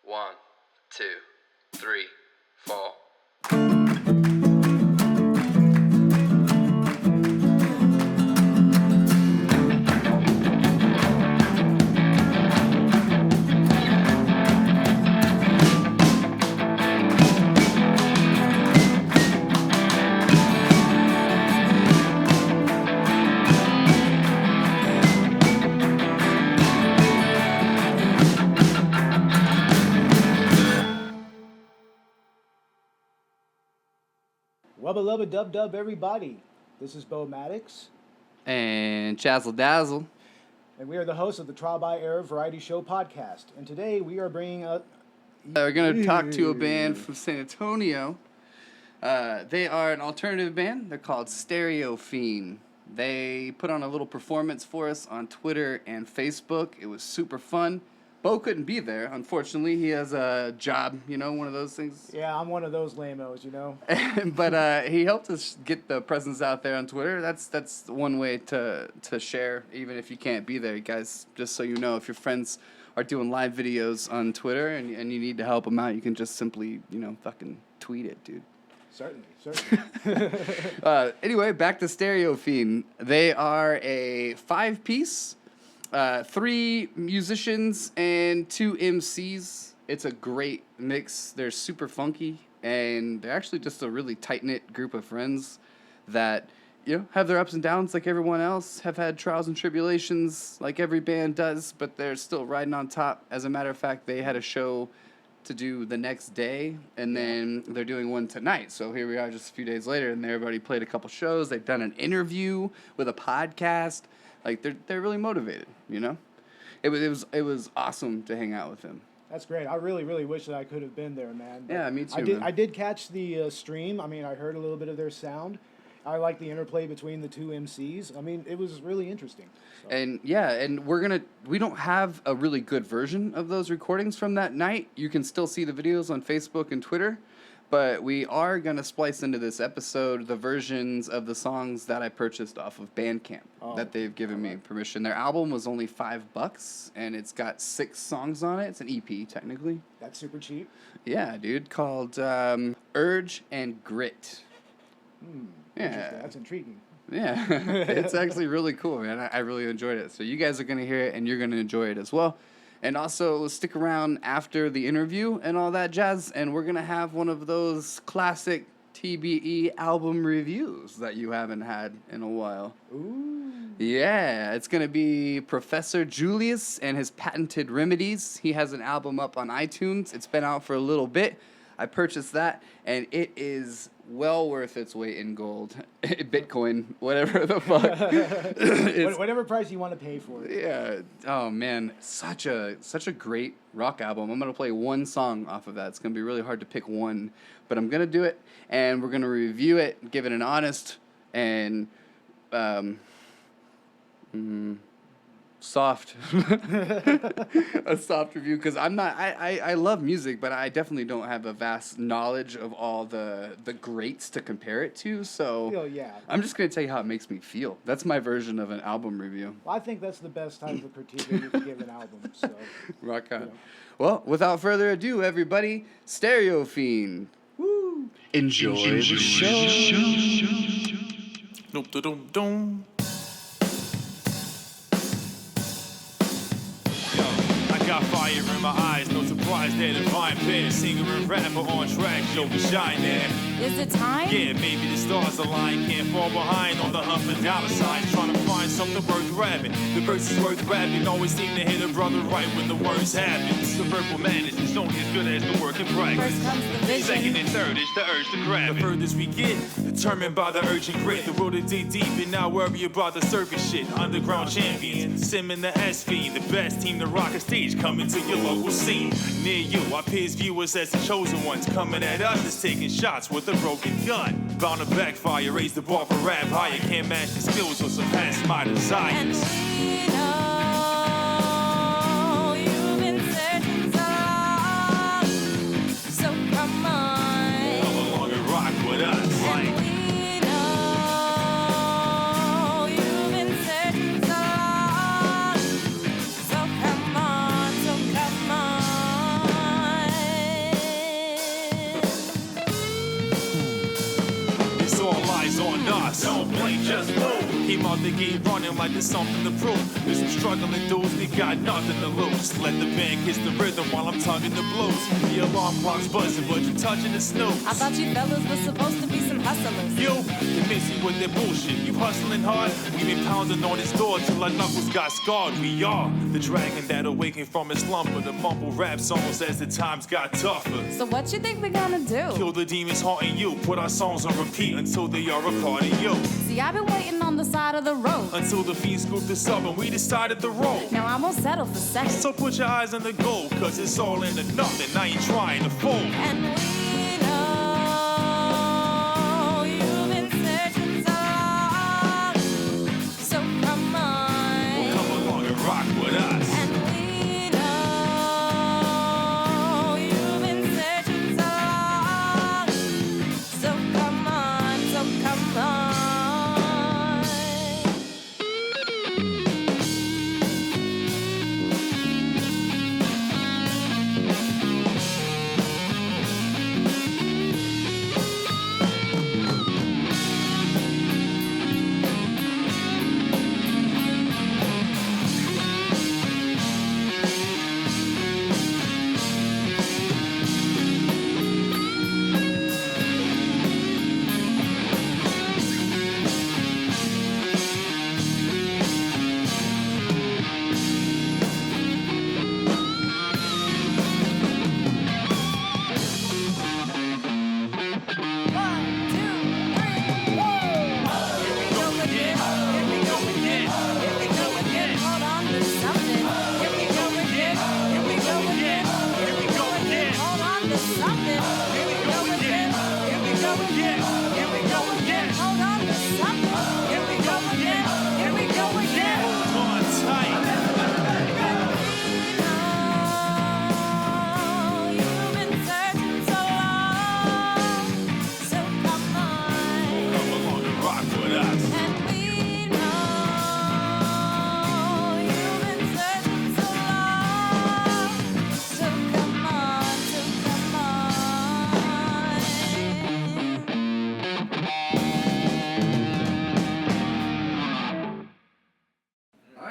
1, 2, 3, 4. Wubba lubba dub dub everybody. This is Bo Maddox, And Chazzle Dazzle. and we are the hosts of the Trial by Error Variety Show podcast. And today we are bringing up... We're going to talk to a band from San Antonio. They are an alternative band. They're called StereoFiend. They put on a little performance for us on Twitter and Facebook. It was super fun. Bo couldn't be there, unfortunately. He has a job, one of those things. Yeah, I'm one of those lame-os, But he helped us get the presence out there on Twitter. That's one way to share, even if you can't be there, guys. Just so you know, if your friends are doing live videos on Twitter and you need to help them out, you can just simply, fucking tweet it, dude. Certainly. Anyway, back to StereoFiend. They are a 5-piece, 3 musicians and 2 MCs. It's a great mix. They're super funky, and they're actually just a really tight-knit group of friends that, have their ups and downs like everyone else, have had trials and tribulations like every band does, but they're still riding on top. As a matter of fact, they had a show to do the next day, and then they're doing one tonight. So here we are just a few days later, and everybody played a couple shows. They've done an interview with a podcast. Like, they're really motivated, It was awesome to hang out with them. That's great. I really, really wish that I could have been there, man. But Yeah, me too. I did catch the stream. I mean, I heard a little bit of their sound. I like the interplay between the 2 MCs. I mean, it was really interesting. So. And we don't have a really good version of those recordings from that night. You can still see the videos on Facebook and Twitter, but we are going to splice into this episode the versions of the songs that I purchased off of Bandcamp that they've given me permission. Their album was only $5, and it's got 6 songs on it. It's an EP, technically. That's super cheap. Yeah, dude, called Urge and Grit. Yeah. That's intriguing. Yeah, it's actually really cool, man. I really enjoyed it. So you guys are going to hear it, and you're going to enjoy it as well. And also, stick around after the interview and all that jazz, and we're going to have one of those classic TBE album reviews that you haven't had in a while. Ooh. Yeah, it's going to be Professor Julius and his Patented Remedies. He has an album up on iTunes. It's been out for a little bit. I purchased that, and it is well worth its weight in gold. Bitcoin, whatever the fuck. Whatever price you want to pay for it. Yeah. Oh, man. Such a great rock album. I'm going to play one song off of that. It's going to be really hard to pick one, but I'm going to do it, and we're going to review it, give it an honest and soft a soft review, because I love music, but I definitely don't have a vast knowledge of all the greats to compare it to, so yeah. I'm just going to tell you how it makes me feel. That's my version of an album review. Well, I think that's the best type of critique that you can give an album. So rock on. Well, without further ado, everybody, StereoFiend. Woo! Enjoy the show. Dum-da-dum-dum. Got fire in my eyes, no surprise that divine pair. Singer and rapper on track, show me shine there. Is it time? Yeah, maybe the stars align. Can't fall behind on the hunt for dollar signs. Trying to find something worth grabbing. The verse is worth rapping. Always seem to hit a brother right when the words happen. The verbal madness is only as good as the work in practice. First comes the vision. Second and third is the urge to grab it. The furthest we get, determined by the urgent grit. The road to dig deep and not worry about the surface shit. Underground champions, Sim and the S-Fiend. The best team to rock a stage coming to your local scene. Near you, our peers view us as the chosen ones. Coming at us is taking shots with a broken gun. Bound to backfire, raise the bar for rap higher. Can't match the skills or surpass my desires. And we know you've been searching so long, so come on. Come along and rock with us. And we know you've been searching so long, so come on, so come on. Came out the gate running like there's something to prove. There's some struggling dudes, they got nothing to lose. Let the band kiss the rhythm while I'm tugging the blues. The alarm clock's buzzing, but you touching the snooze. I thought you fellas were supposed to be some hustlers. You, you're missing with their bullshit. You hustling hard, we been pounding on his door till our knuckles got scarred. We are the dragon that awakened from its slumber. The mumble rap songs as the times got tougher. So what you think we're gonna do? Kill the demons haunting you. Put our songs on repeat until they are a part of you. See, I've been waiting on the side of the road. Until the fiends scooped us up and we decided to roll. Now I won't settle for second. So put your eyes on the goal, cause it's all in the nothing. I ain't trying to fold. And we know you've been searching so long. So come on. Come along and rock with us. And we know you've been searching so long. So come on, so come on.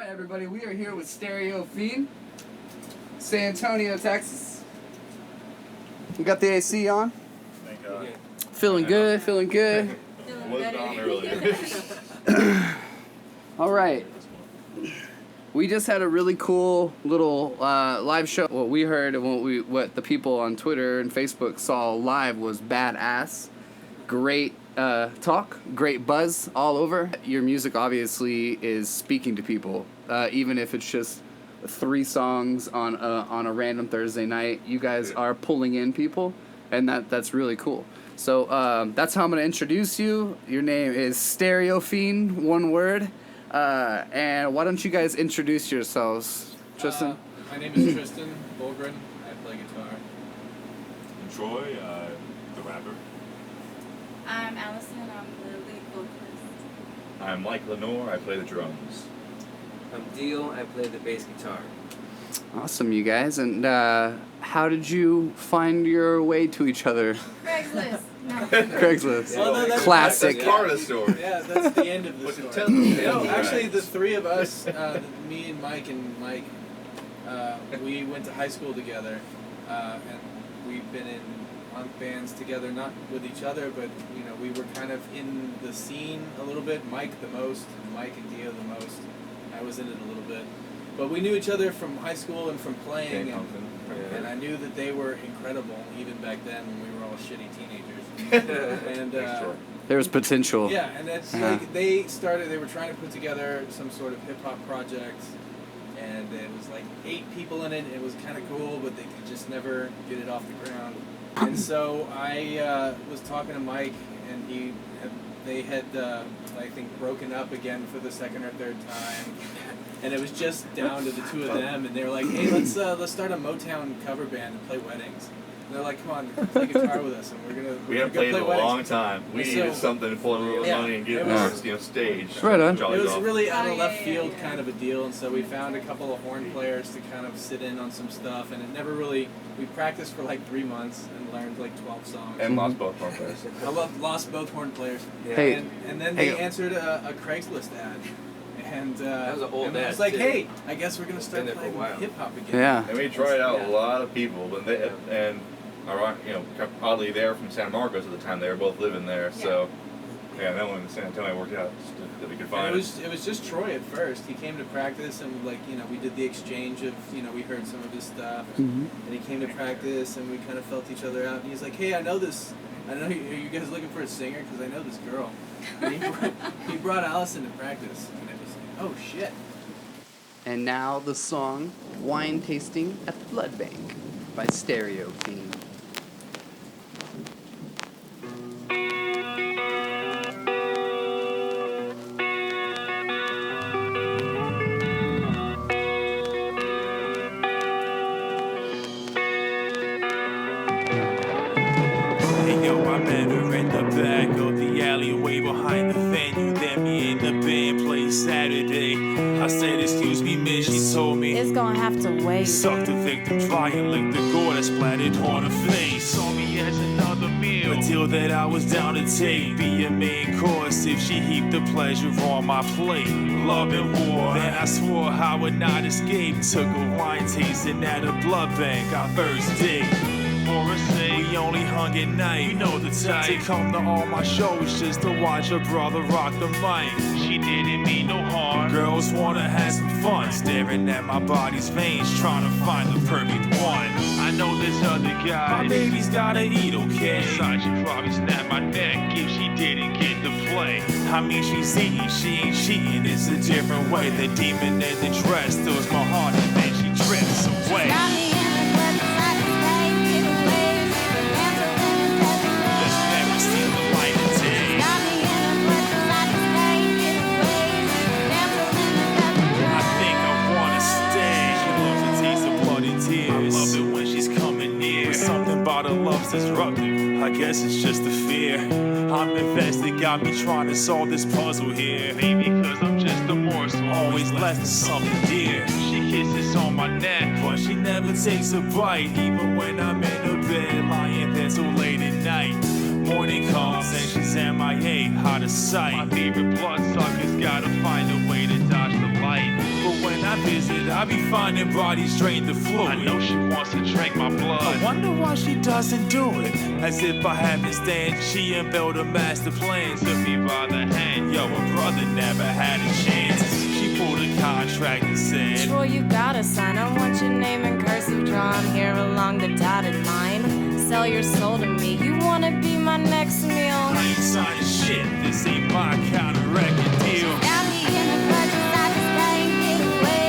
Everybody, we are here with StereoFiend, San Antonio, Texas. We got the AC on. Thank God. Feeling good, feeling good. Was on earlier. All right. We just had a really cool little live show. What we heard and what the people on Twitter and Facebook saw live was badass. Great talk, great buzz all over. Your music obviously is speaking to people, even if it's just 3 songs on a random Thursday night. You guys are pulling in people, and that's really cool. So that's how I'm gonna introduce you. Your name is StereoFiend, one word. And why don't you guys introduce yourselves, Tristan? My name is Tristan Bolgren. I play guitar. And Troy, the rapper. I'm Allison, I'm the lead vocalist. I'm Mike Lenore, I play the drums. I'm Deal, I play the bass guitar. Awesome, you guys. And how did you find your way to each other? Craigslist. No. Craigslist. Well, no, Classic. That's part of the story. Yeah, that's the end of the But story. No, actually, the 3 of us, me and Mike, we went to high school together, and we've been in punk bands together, not with each other, but we were kind of in the scene a little bit. Mike the most, Mike and Dio the most. I was in it a little bit, but we knew each other from high school and from playing, and I knew that they were incredible even back then when we were all shitty teenagers. And There was potential. yeah, and that's like they were trying to put together some sort of hip hop project, and it was like 8 people in it. It was kind of cool, but they could just never get it off the ground. And so I was talking to Mike, and they had I think broken up again for the 2nd or 3rd time, and it was just down to the 2 of them, and they were like, "Hey, let's start a Motown cover band and play weddings." they're like, come on, play guitar with us, and we're gonna. We we're haven't gonna played in a play weddings." long time. We And needed so- something for a little Yeah, money and get it on was- stage. Right on. Jolly It was golf. really out Oh, of yeah, left yeah, field yeah. kind of a deal, and so we found a couple of horn players to kind of sit in on some stuff, and it never really. We practiced for like 3 months and learned like 12 songs. And lost both horn players. I lost both horn players. Hey. And then Hey. they answered a Craigslist ad. And, That was an old and I ad, was like, too. hey, I guess we're going to start Been there for a playing while. hip hop again. Yeah. And we tried out Yeah. a lot of people, but oddly they're from San Marcos at the time. They were both living there, so yeah. Then when San Antonio worked out, just that we could And find it was just Troy at first. He came to practice and we did the exchange of, we heard some of his stuff. And he came to practice and we kind of felt each other out. And he's like, hey, I know you, are you guys looking for a singer? Because I know this girl. And he brought Allison to practice. And it was like, oh shit. And now the song Wine Tasting at the Blood Bank by StereoFiend. Hey yo, I met her in the back of the alleyway behind the venue. Then me and the band played Saturday. I said, excuse me, miss, she told me. It's gonna have to wait. Suck the victim dry and lick the gore that splattered on her face. Saw me as another meal. A deal that I was down to take. Be a main course if she heaped the pleasure on my plate. Love and war. Then I swore I would not escape. Took a wine tasting at a blood bank our first date. We only hung at night. You know the type. To come to all my shows just to watch her brother rock the mic. She didn't mean no harm. Girls wanna have some fun, staring at my body's veins, trying to find the perfect one. I know this other guy. My baby's gotta eat, okay? Besides, she'd probably snap my neck if she didn't get to play. I mean, she's eating, she ain't cheating. It's a different way. The demon in the dress steals my heart and then she drifts away. Got me in a clutch, I just can't get away. Dancing in a desert rose. Let's never see the light of day. Got me in a clutch, I just can't get away. Dancing in a desert I rose. think I wanna stay. She loves the taste of blood and tears. I love it when she's coming near. But something about her love's disruptive. I guess it's just the fear. I'm invested, got me trying to solve this puzzle here. Maybe because I'm just a morsel, always less than something dear. She kisses on my neck, but she never takes a bite. Even when I'm in her bed, lying there till late at night. Morning comes and she's MIA, out of sight. My favorite bloodsuckers gotta find a way to dodge the light. But when I visit, I be finding bodies drained the fluid. I know she wants to drink my blood. I wonder why she doesn't do it. As if I haven't stand, she and built a master plan. Took me by the hand, yo, her brother never had a chance. She pulled a contract and said, Troy, you gotta sign. I want your name in cursive drawn here along the dotted line. Sell your soul to me. You wanna be my next meal? I ain't signing shit, this ain't my kind of record deal. Got me in a clutch, I just can't get away.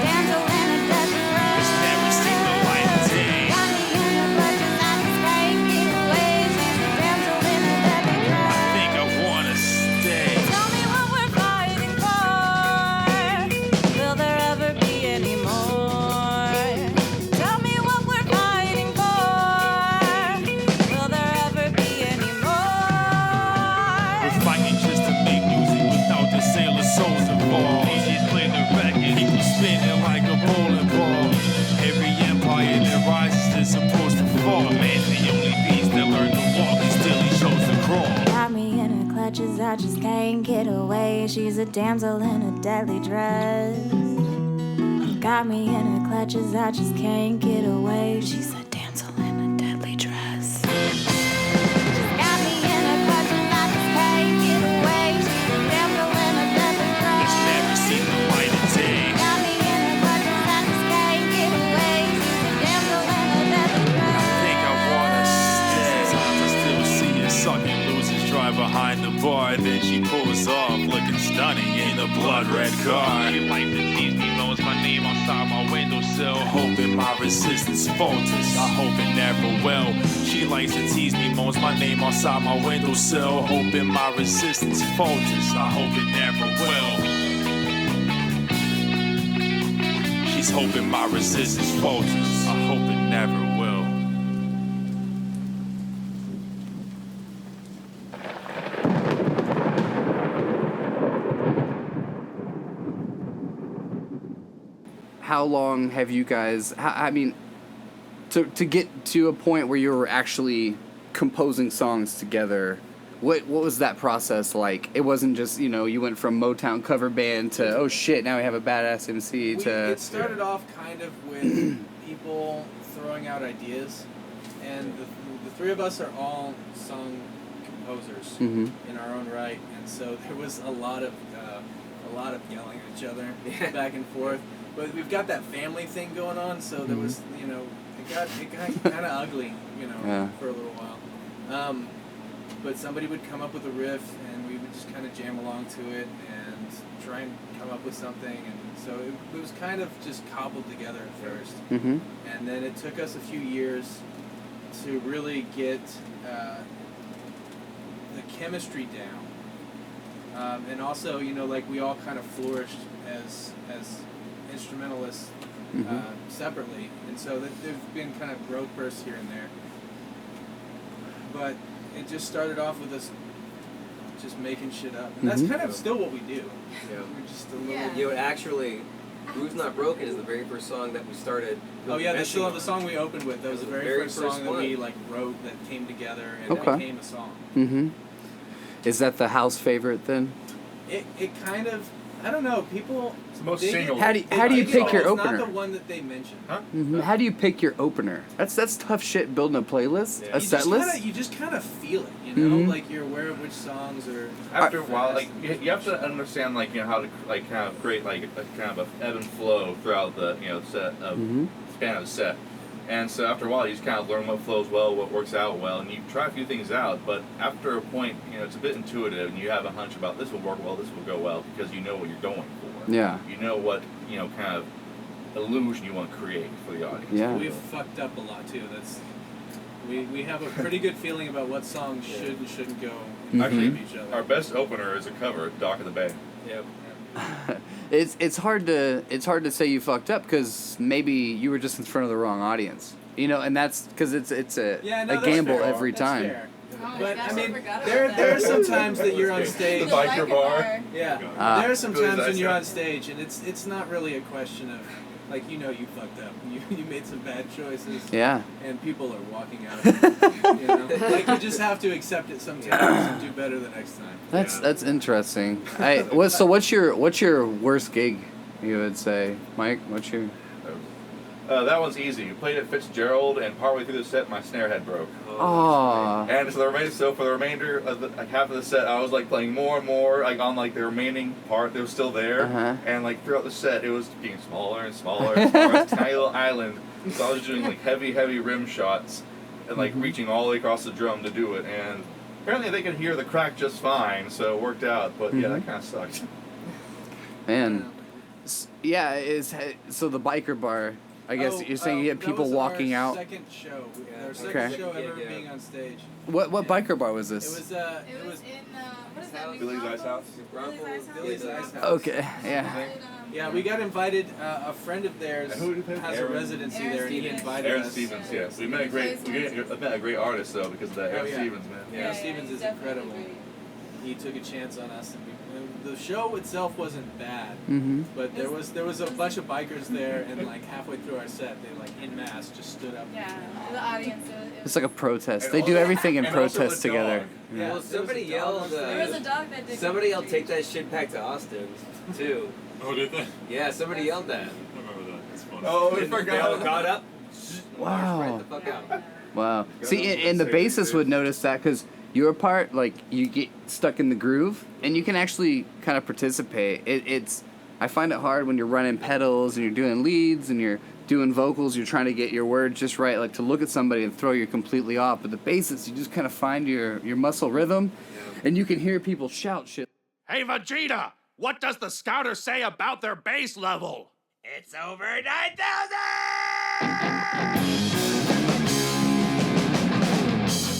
Damsel in a desert rose. It's never seen the light of day. Got me in a clutch, I just can't get away. Damsel in a desert I rose. think I wanna stay. Tell me what we're fighting for. Will there ever be any more? Tell me what we're fighting for. Will there ever be any more? We're fighting just to make music without the sailor souls involved. DJs play the record, people spinning like a bowling ball. Every empire that rises is supposed to fall. Man's the only beast that learned to walk, and still he chose to crawl. Got me in her clutches, I just can't get away. She's a damsel in a deadly dress. Got me in her clutches, I just can't get away. She's a damsel in a deadly dress. Got me in her clutches, I just can't get away. She's a damsel in a deadly dress. It's never seen the light of day. Got me in her clutches, I just can't get away. She's a damsel in a deadly dress. I think I wanna stay. Sometimes I still see her sucking losers drive behind the bar. Then she pulls off, looking stunning in a blood red car. She like to tease me, knows my name outside my windowsill. Hoping my resistance falters. I hope it never will. She likes to tease me, moans my name outside my windowsill. Hoping my resistance falters. I hope it never will. She's hoping my resistance falters. I hope it never will. how long have you guys? I mean, to get to a point where you were actually composing songs together. What was that process like? It wasn't just, you went from Motown cover band to, oh shit, now we have a badass MC to... It started off kind of with people throwing out ideas, and the three of us are all song composers in our own right, and so there was a lot of yelling at each other back and forth. But we've got that family thing going on, so there was, it got kind of ugly, for a little while. But somebody would come up with a riff, and we would just kind of jam along to it and try and come up with something. And so it was kind of just cobbled together at first. And then it took us a few years to really get the chemistry down. And also, like we all kind of flourished as instrumentalists separately. And so there's been kind of growth bursts here and there. But it just started off with us just making shit up. And that's kind of still what we do. Yeah. We're just a little... actually, Who's Not Broken is the very first song that we started. Oh yeah, the song we opened with. That was the very first song that we wrote that came together and became a song. Is that the house favorite then? It kind of... I don't know. People... It's the most single. How do you pick your opener? It's not the one that they mentioned. Huh? How do you pick your opener? That's tough shit. Building a playlist, a set list. You just kind of feel it, like you're aware of which songs are. After a while, like you have to understand, like how to kind of create like a kind of a ebb and flow throughout the set of span of the set. And so after a while, you just kind of learn what flows well, what works out well, and you try a few things out. But after a point, it's a bit intuitive, and you have a hunch about this will work well, this will go well, because you know what you're going for. Yeah. You know what kind of illusion you want to create for the audience. Yeah. We've fucked up a lot too. We have a pretty good feeling about what songs should and shouldn't go Actually, with each other. our best opener is a cover, Dock of the Bay. Yep. It's hard to say you fucked up because maybe you were just in front of the wrong audience, and that's because it's a gamble every time. Fair. But I mean, there are some times that you're on stage. The biker bar. Yeah, there are some times when you're on stage, and it's not really a question of like you fucked up. You made some bad choices. Yeah. And people are walking out. Like you just have to accept it sometimes and do better the next time. That's interesting. So what's your worst gig? You would say, Mike? What's your? That one's easy. We played at Fitzgerald, and partway through the set, my snare head broke. Oh. And so for the remainder of half of the set, I was like playing more and more, like on like the remaining part that was still there, and like throughout the set, it was getting smaller and smaller and smaller. It's a tiny little island, so I was doing like heavy rim shots, and like reaching all the way across the drum to do it. And apparently they could hear the crack just fine, so it worked out. But yeah, that kind of sucked. Man, yeah. So the biker bar. I guess you're saying you had people walking out. Second show. Our second show ever being on stage. What biker bar was this? It was in what is that? Billy's Ice House. Billy's Ice House. Okay. Yeah. Yeah, we got invited. A friend of theirs has a residency there, and he invited Aaron us. Stevens, yes. We met a great artist though because of that. Aaron Stevens, man. Yeah, Stevens is incredible. He took a chance on us, and the show itself wasn't bad, but there was a bunch of bikers there, and like halfway through our set, they like en masse just stood up. Yeah, the audience. It's like a protest. They do everything in protest together. Yeah, well, somebody yelled. There was a dog that did. Somebody yelled, "Take that shit back to Austin," too. Oh, did they? Yeah, somebody yelled that. I remember that. That's funny. Oh, we forgot. They all got up. Wow. Right the fuck out. Wow. See, and the bassist would notice that because your part, like, you get stuck in the groove, and you can actually kind of participate. I find it hard when you're running pedals, and you're doing leads, and you're doing vocals, you're trying to get your words just right, like to look at somebody and throw you completely off. But the bassist, you just kind of find your muscle rhythm, and you can hear people shout shit. Hey, Vegeta! What does the scouter say about their base level? It's over 9,000!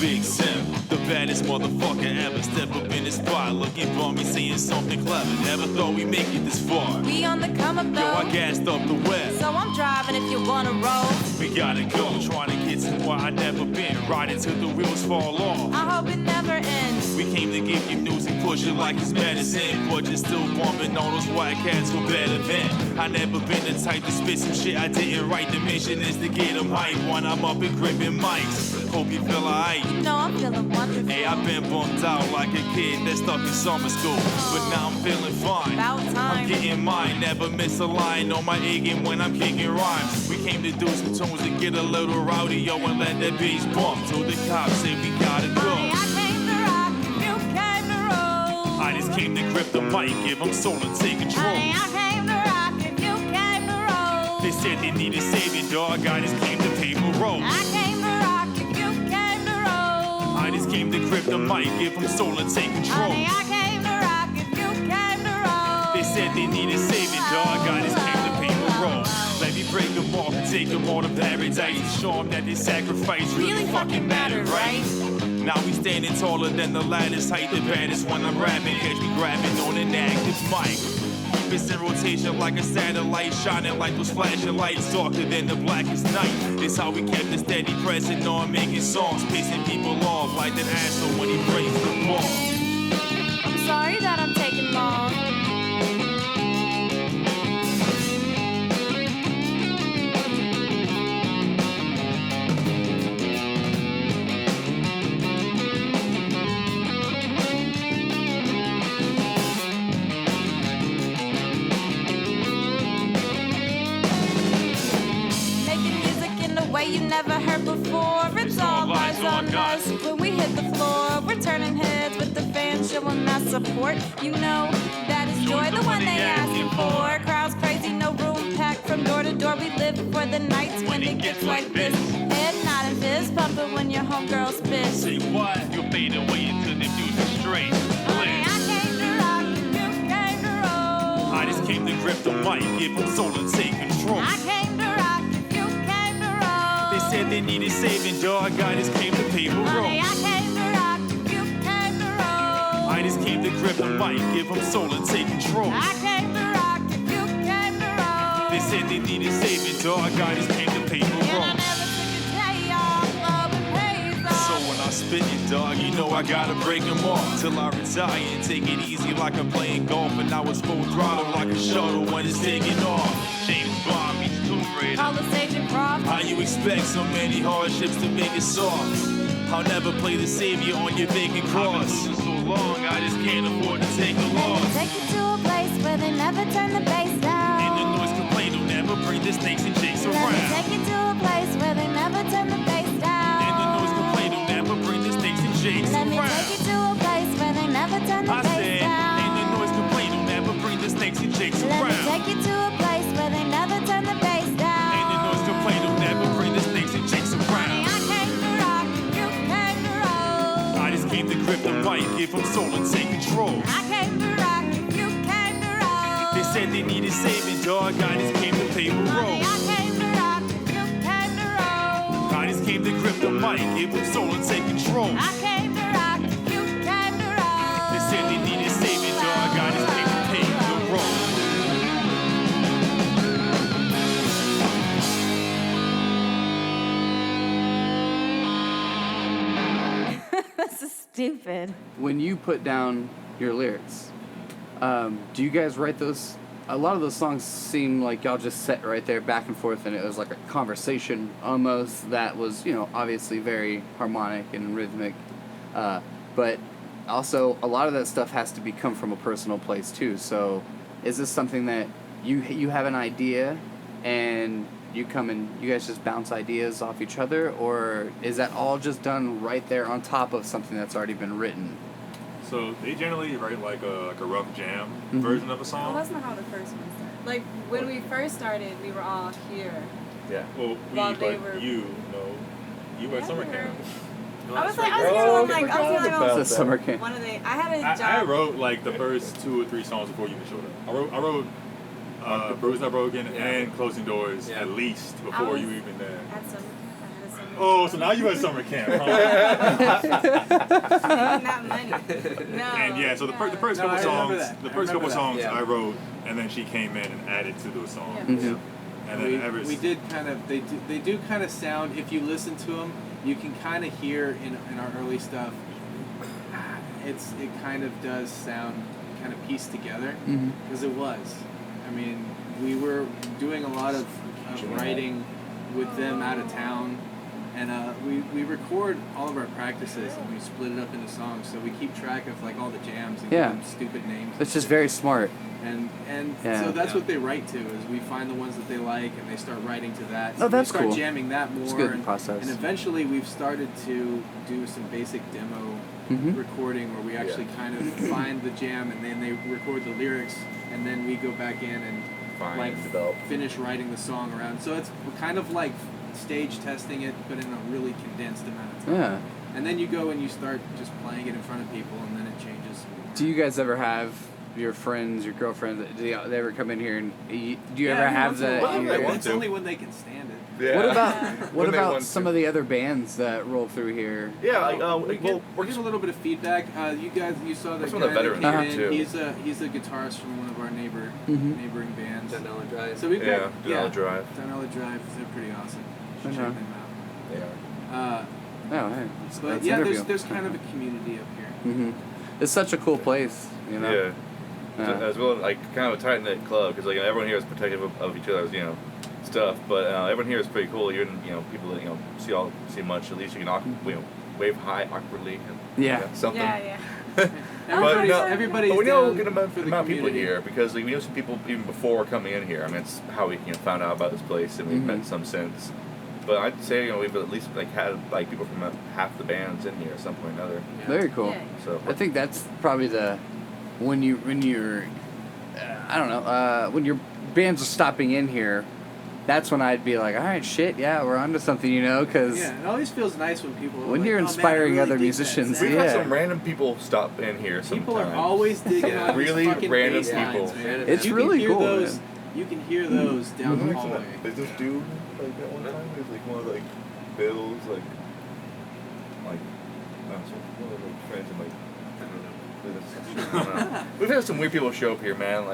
Big Sim, the baddest motherfucker ever. Step up in the spot, looking for me, saying something clever. Never thought we'd make it this far. We on the come up Yo, though, I gassed up the web. so I'm driving if you wanna roll. We gotta go, trying to get somewhere I never been. Riding till the wheels fall off. I hope it never ends. We came to give you music, push it like it's medicine, but you're still bumping all those white cats who better than. I never been the type to spit some shit I didn't write. The mission is to get 'em hype when I'm up and gripping mics. Hope you feel alright. No, I'm feeling wonderful. Hey, I've been bummed out like a kid that's stuck in summer school, but now I'm feeling fine. About time. I'm getting mine, never miss a line on my A-game when I'm kicking rhymes. We came to do some tunes to get a little rowdy, yo, and let that bass bump till the cops say we gotta go. Honey, I came to rock, you came to roll. I just came to grip the mic, give 'em soul and take control. Honey, I came to rock, if you came to roll. They said they needed saving, dog. I just came to pay my roll. I came to rock, if you came to roll. I just came to grip the mic, give 'em soul and take control. Honey, I came to rock, if you came to roll. They said they needed saving, dog. I just came to pay my roll. Let me break them off and take them all to paradise. Show them that this sacrifice really fucking mattered, right? Now we standing taller than the lattice height. The baddest when I'm rapping, catch me grabbing on an active mic. Keep us in rotation like a satellite, shining like those flashing lights, darker than the blackest night. It's how we kept it steady, pressing on, making songs, pissing people off like that asshole when he breaks the ball. I'm sorry that I'm taking long. You never heard before. It's all eyes on us. When we hit the floor, we're turning heads with the fans showing us support. You know that is joy, the one they asking for. Crowds crazy, no room packed from door to door. We live for the nights when it gets like this. Head nodding, fist pumping when your homegirl spits. Say what? You fade away into the music straight. Honey, I came to rock, you came to roll. I just came to grip the mic, give 'em soul and take control. I came to rock, you came to roll. They said they needed saving, dog. I just came to pay the roll. Honey, I came to rock, you came to roll. I just came to grip the mic, give 'em soul and take control. I came to rock, you came to roll. They said they needed saving, dog. I just came to pay the And roll. I never took a day off, love and praise So off. when I spit it, dog, you know I gotta break 'em off till I retire and take it easy like I'm playing golf. And now it's full throttle like a shuttle when it's taking off. James Bond meets Tomb Raider. Call us Agent Croft. How you expect so many hardships to make it soft? I'll never play the savior on your vacant cross. I've been losing so long, I just can't afford to take a loss. Take you to a place where they never turn the bass down. And the noise complaint will never bring the snakes and jakes Let me around. take you to a place where they never turn the bass down. And the noise complaint will never bring the snakes and jakes Let me around. take you to a place where they never turn the I bass said, down. and the noise complaint will never bring the snakes and jakes Let me around. take you to a place where they never turn the bass down. And the noise complaint will never bring the snakes and jakes Honey, around. I came to rock, you came to roll. I just came to grip the mic, give 'em soul and take control. I came to rock, you came to roll. They said they needed saving, dog. I just came to pay the roll. Honey, I came to rock, you came to roll. I just came to grip the mic, give 'em soul and take control. I came to rock, you came to roll. They said they needed saving, dog. I just came to pay the roll. This is stupid. When you put down your lyrics, do you guys write those? A lot of those songs seem like y'all just sat right there back and forth, and it was like a conversation almost that was, you know, obviously very harmonic and rhythmic. But also, a lot of that stuff has to come from a personal place too. So, is this something that you have an idea, and you come and you guys just bounce ideas off each other, or is that all just done right there on top of something that's already been written? So they generally write like a rough jam Mhm. version of a Well, song. that's not how the first one started. Like, when we first started, we were all here. Yeah. Well, While they but were- you were at summer camp. I was feeling like It's a summer camp. one of the. I had a I job. wrote like the first 2 or 3 songs before you even showed up. I wrote Bruised Not Broken and Closing Doors at least before you even there. At some. Oh, so now you at summer camp, huh? Not money. No. And yeah, so the first No, couple I remember songs, that. the I first couple remember that. songs Yeah. I wrote, and then she came in and added to those songs. Yeah. Mhm. And then we did kind of they do kind of sound, if you listen to them, you can kind of hear in our early stuff, it kind of does sound kind of pieced together, because it was. I mean, we were doing a lot of writing with them out of town, and we record all of our practices and we split it up into songs, so we keep track of like all the jams and give them stupid names. It's just very smart. And so that's what they write to, is we find the ones that they like and they start writing to that. So Oh, that's we start cool. jamming that more. It's a good and, process. And eventually we've started to do some basic demo recording where we actually kind of find the jam and then they record the lyrics and then we go back in and finish writing the song around. So it's kind of like stage testing it, but in a really condensed amount of time. Yeah. And then you go and you start just playing it in front of people, and then it changes. Do you guys ever have your friends, your girlfriends, do they ever come in here and do you ever have that? It's only when they can stand it. Yeah. What When they about want some to. of the other bands that roll through here? Yeah, we get a little bit of feedback. You saw that Some guy of the veterans that here, came in. too. He's a guitarist from one of our neighboring bands. Dunella Drive. So we've got Dunella Drive. Dunella Drive. They're pretty awesome. You should check them out. They are. Oh, hey. But That's yeah, interview. there's kind of a community up here. It's such a cool place, you know. Yeah. As well, like kind of a tight knit club, because like everyone here is protective of each other's stuff. But everyone here is pretty cool. You're people that see much. At least you can wave hi awkwardly. And, something. Yeah. Everybody's we know down good amount for the of people community. here because we know some people even before coming in here. I mean, it's how we found out about this place, and we've met some since. But I'd say we've at least had people from half the bands in here at some point or another. Yeah. Very cool. Yeah. So I think that's probably when you're I don't know, when your bands are stopping in here, that's when I'd be like, all right, shit, yeah, we're onto something, because Yeah, it always feels nice when people are when like, you're "Oh, man, I inspiring really other dig that musicians, sound." we've had some random people stop in here. People sometimes. are always digging on Really these fucking random bass lines, people. man. It's You really can hear cool, those, man. You can hear those down the hallway. There's this dude that one time there's one of Bill's one of friends and I don't know. We've had some weird people show up here, man.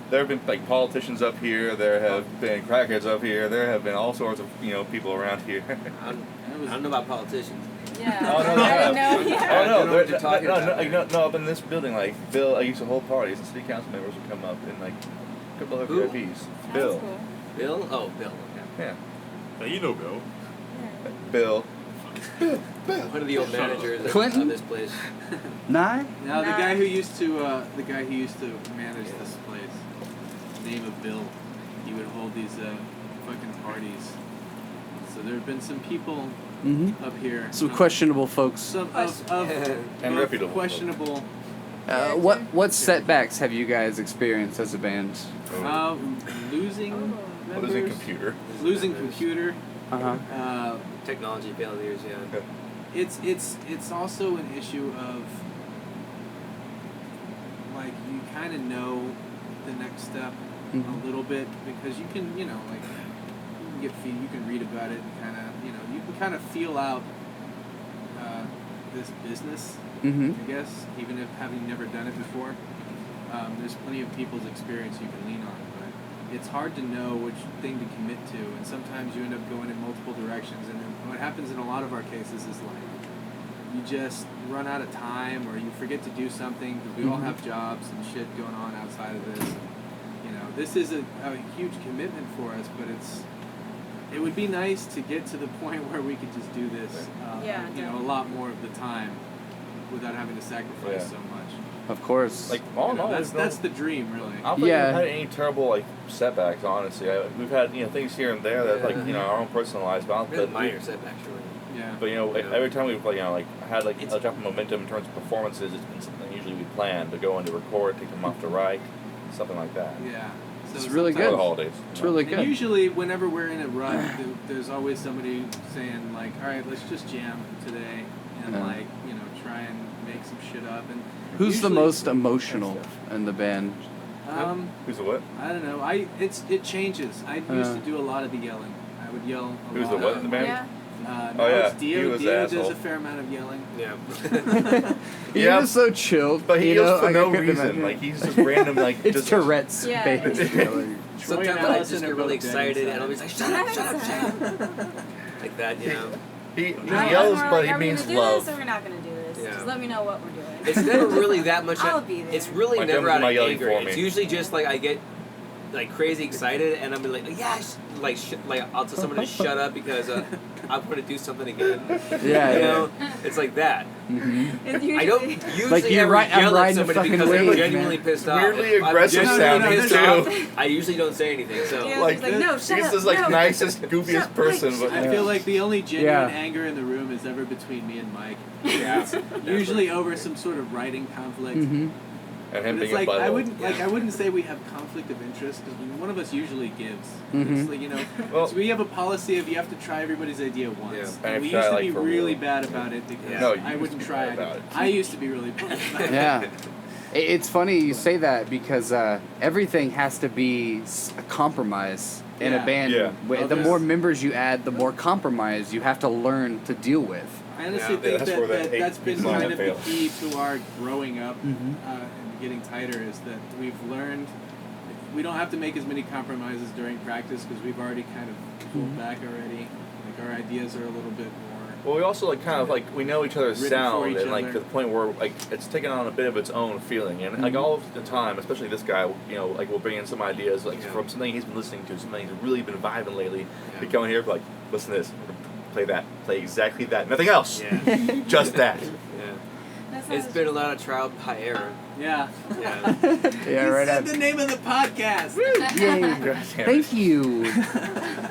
There have been politicians up here. There have been crackheads up here. There have been all sorts of people around here. I don't know about politicians. Yeah. Oh no, I didn't know. Yeah. Oh no, know what you're talking about. no, up in this building, Bill, I used to hold parties, and city council members would come up and a couple of Who? VIPs. That's Bill. cool. Bill? Oh, Bill. Okay. Yeah. Now you know Bill. Bill. One of the old managers Clinton? of this place. Nah? Now the guy who used to manage this place, name of Bill, he would hold these fucking parties. So there have been some people up here. Some questionable folks. Some of And reputable questionable. What setbacks have you guys experienced as a band? Losing members. Losing computer. Losing computer. Technology failures, yeah. It's also an issue of you kind of know the next step a little bit, because you can you can get you can read about it and kind of you can kind of feel out this business, I guess, even if having never done it before. There's plenty of people's experience you can lean on, but it's hard to know which thing to commit to, and sometimes you end up going in multiple directions, and what happens in a lot of our cases is you just run out of time, or you forget to do something, because we all have jobs and shit going on outside of this, and, this is a huge commitment for us, but it would be nice to get to the point where we could just do this a lot more of the time without having to sacrifice so much. Of course. All in all, That's the dream, really. I don't think we've had any terrible setbacks. Honestly, we've had things here and there that our own personal lives, but Really minor setbacks, really. Yeah. But every time we've had a drop of momentum in terms of performances, it's been something usually we plan to go into record, take them off to write, something like that. Yeah. So It's really For good. the holidays. It's really And good. usually, whenever we're in a rut, there's always somebody saying all right, let's just jam today, and try and make some shit up. And Who's the usually- most emotional in the band? Who's the what? I don't know. It changes. I used to do a lot of the yelling. I would yell a lot. Who's the what in the band? Yeah. Now it's Dio. He was Dio asshole. does a fair amount of yelling. Yeah. He Yeah. was so chilled, But he yells for I no couldn't reason. imagine. He's just random, It's just Tourette's, Yeah. basically. Sometimes and I Allison just are get really both dead excited, and inside. I'll be like, shut up, shut up, shut up. Like that, He Right, yells, we're but like, he are we means gonna do love. this or we're not gonna do this? Yeah. Just let me know what we're doing. It's never really that much. I'll be there. It's really My never grandma's out not of yelling anger. for me. It's usually just like I get like crazy excited, and I'm like, yes, like I'll tell someone to shut up because I'm going to do something again. Yeah, you know, it's like that. Mm-hmm. I don't usually Like ever I'm yell at riding the somebody fucking because they're wave, genuinely man. pissed off. Weirdly If I'm aggressive genuinely sounding, pissed too. off, I usually don't say anything. So Yeah. Like, Like, no, shut he's up, this like no. nicest, goofiest person, but I feel like the only genuine Yeah. anger in the room is ever between me and Mike. yeah, Usually over some sort of writing conflict. Mm-hmm. and him But it's being like a I butthole. wouldn't say we have conflict of interest because one of us usually gives. Mhm. It's like, you know, Well- so we have a policy of you have to try everybody's idea once. Yeah. And And we if you used try, to be like, for really real. bad about it because Yeah. No, you I used wouldn't to be try bad it. about it. I used to be really bad about it. Yeah. It's funny you say that because everything has to be a compromise in a Yeah. band. Yeah. The more members you add, the more compromise you have to learn to deal with. I honestly Yeah, think that's where that, that that's been hate kind line of the fails. key to our growing up Mhm. and getting tighter is that we've learned we don't have to make as many compromises during practice because we've already kind of pulled back already. Like our ideas are a little bit more. Well, we also like kind of like we know each other's Written for sound, each and like other. to the point where like it's taken on a bit of its own feeling, and like all of the time, especially this guy, you know, like we'll bring in some ideas like Yeah. from something he's been listening to, something he's really been vibing lately. Yeah. We come in here like, listen to this, play that, play exactly that, nothing else, yeah, just that. yeah. That's It's not been a lot of trial by error. Yeah. Yeah. Yeah, You right said on. the name of the podcast. Yay. God damn it. Thank you.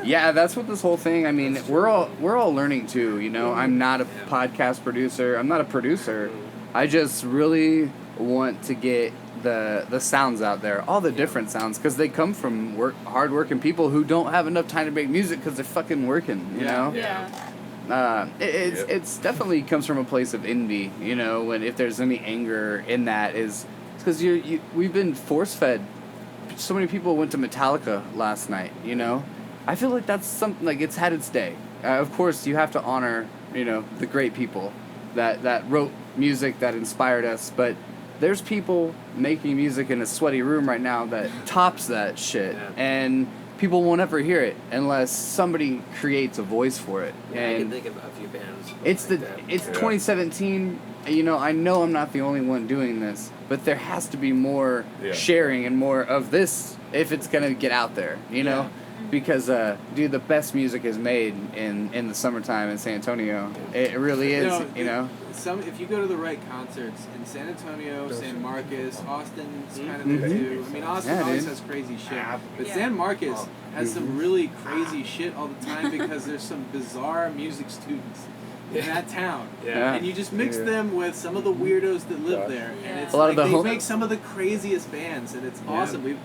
Yeah, that's what this whole thing. I mean, we're all learning too. You know, I'm not a podcast producer. I'm not a producer. I just really want to get the sounds out there, all the different sounds, because they come from hardworking people who don't have enough time to make music because they're fucking working. You know. Yeah. It's definitely comes from a place of envy, you know. When if there's any anger in that, is because we've been force fed. So many people went to Metallica last night, you know. I feel like that's something like it's had its day. Of course, you have to honor, you know, the great people that wrote music that inspired us. But there's people making music in a sweaty room right now that tops that shit, and people won't ever hear it unless somebody creates a voice for it. Yeah, I and can think of a few bands. it's like that. it's Yeah. 2017. You know, I know I'm not the only one doing this, but there has to be more Yeah. sharing and more of this if it's gonna get out there. You know, because dude, the best music is made in the summertime in San Antonio. It really is. You know. If you go to the right concerts in San Antonio, San Marcos, Austin's kind of there Mhm. too. I mean, Austin Yeah, always dude. has crazy shit, but Yeah. San Marcos has some really crazy shit all the time because there's some bizarre music students in that town. Yeah. And you just mix them with some of the weirdos that live there, and Yeah. it's A lot like of the they home- make some of the craziest bands, and it's awesome. We've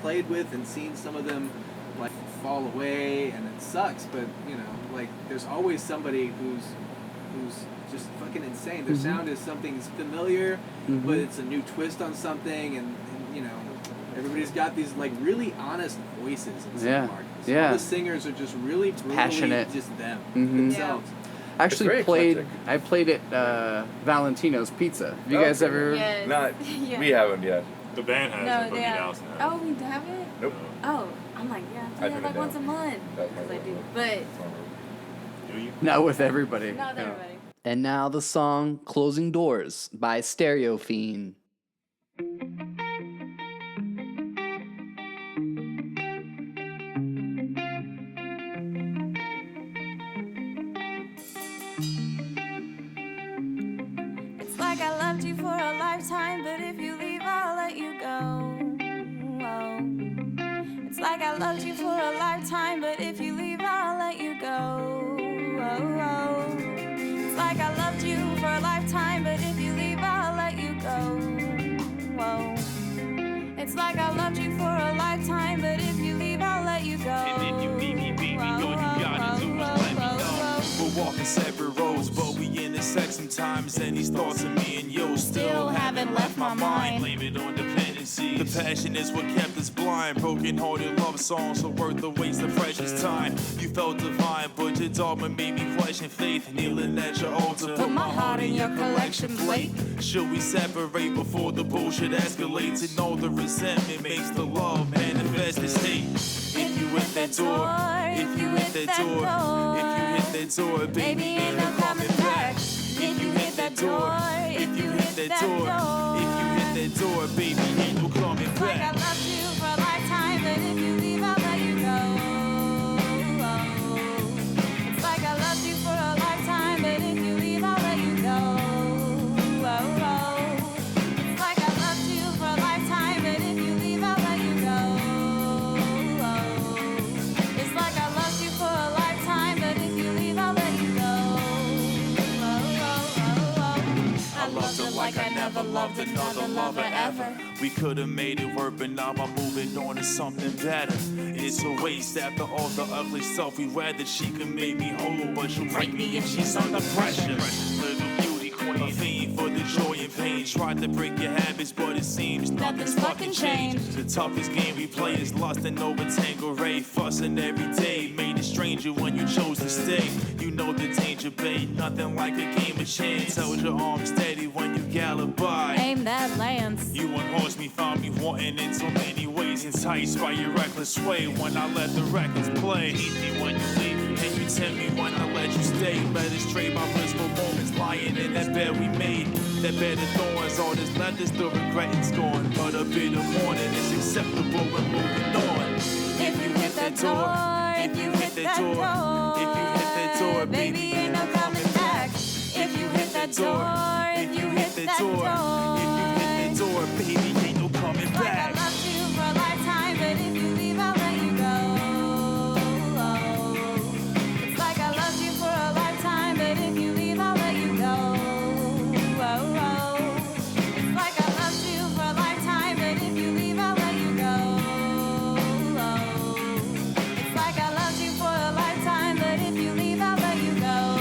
played with and seen some of them like fall away, and it sucks. But you know, like there's always somebody who's just fucking insane. Their sound is something familiar, but it's a new twist on something, and you know, everybody's got these like really honest voices in San Yeah. Marcos. Yeah. All the singers are just really brutally passionate. just them Mhm. themselves. Actually very played. eclectic. I played at Valentino's Pizza. Have you guys Okay. ever? Yes. Not, Yeah. we haven't yet. The band has No, it, but they we are. house now. Oh, we haven't? Nope. Oh, I'm like, yeah, I I do turn that like it once a down. month. That's my Because I do. fault. But Do you? Not with everybody. not No. everybody. And now the song "Closing Doors" by StereoFiend. It's like I loved you for a lifetime, but if you leave, I'll let you go. Oh. It's like I loved you for a lifetime, but if you leave, I'll let you go. Oh. It's like I loved you for a lifetime, but if you leave, I'll let you go. Oh. It's like I loved you for a lifetime, but if you leave, I'll let you go. And if you leave me, baby, all you gotta do is let me know. We're walking separate roads, but we intersect sometimes. And these thoughts of me and you still haven't left my mind. Blame it on dependency. The passion is what kept us blind. Broken hearted love songs are worth the waste of precious time. You felt divine, but your dogma made me question faith. Kneeling at your altar, Put my heart in your collection plate. Should we separate before the bullshit escalates? And all the resentment makes the love manifest as hate. If you hit that door, if you hit that door, if you hit that door, baby, ain't no coming back. If you hit that door, if you hit that door, if you hit that door, baby, ain't no coming It's like I back. loved you for a lifetime, but if you leave, I'll let you go. It's like I loved you for a lifetime, but if you leave, I'll let you go. It's like I loved you for a lifetime, but if you leave, I'll let you go. It's like I loved you for a lifetime, but if you leave, I'll let you go. I loved her like I never loved another lover ever. We could have made it work, but now I'm moving on to something better. It's a waste after all the ugly stuff we read that she could make me whole, but she'll break me if she's under pressure. Little beauty queen, a fiend for the joy and pain. Tried to break your habits, but it seems nothing's fucking changed. The toughest game we play is lust and over Tanqueray, fussing every day. Made a stranger when you chose to stay. You know the danger, babe. Nothing like a game of chance. Held your arm steady when you gallop by. Aim that lance. You unhorsed me, found me wanting in so many ways. Enticed by your reckless way when I let the records play. Hate me when you leave, and you tempt me when I let you stay. Better straight my blissful moments lying in that bed we made. That bed of thorns, all this left is the regret and scorn. But a bit of mourning is acceptable when moving on. If you hit that door, if you hit that door, if you hit that door, baby, ain't no coming back. If you hit that door, if you hit that door, if you hit that door, baby, ain't no coming like I back. loved you for a lifetime, but if you leave, I'll let you go. It's like I loved you for a lifetime, but if you leave, I'll let you go. It's like I loved you for a lifetime, but if you leave, I'll let you go. It's like I loved you for a lifetime, but if you leave, I'll let you go.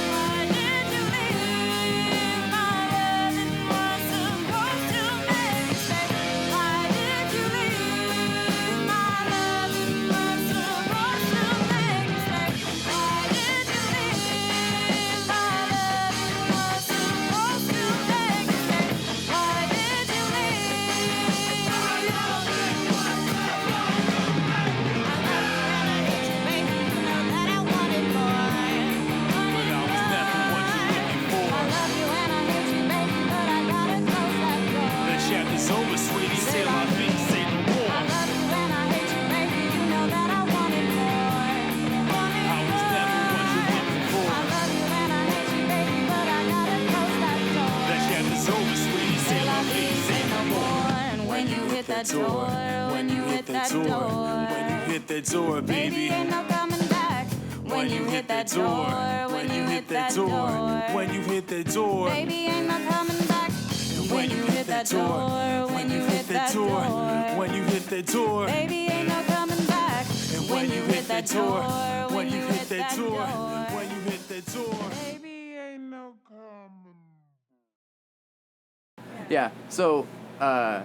Why did you leave? My love it was supposed to make me stay. Why did you leave? My love it was supposed to make me stay. Why did you leave? My love it was supposed to make me stay. Why did you The chapter's over, sweetie. Say la vie, say no more. I was never what you're looking for. The chapter's over, sweetie. Say la vie, say no more. When you hit that door, when you hit that door, when you hit that door, baby, baby. ain't no coming back. When you hit that door, when you hit that door, when you hit that door, baby, ain't no coming back. When you hit that door, when you hit that door, when you hit that door, baby, ain't no coming back. when you hit that door, when you hit that door, when you hit that door. Yeah. So, I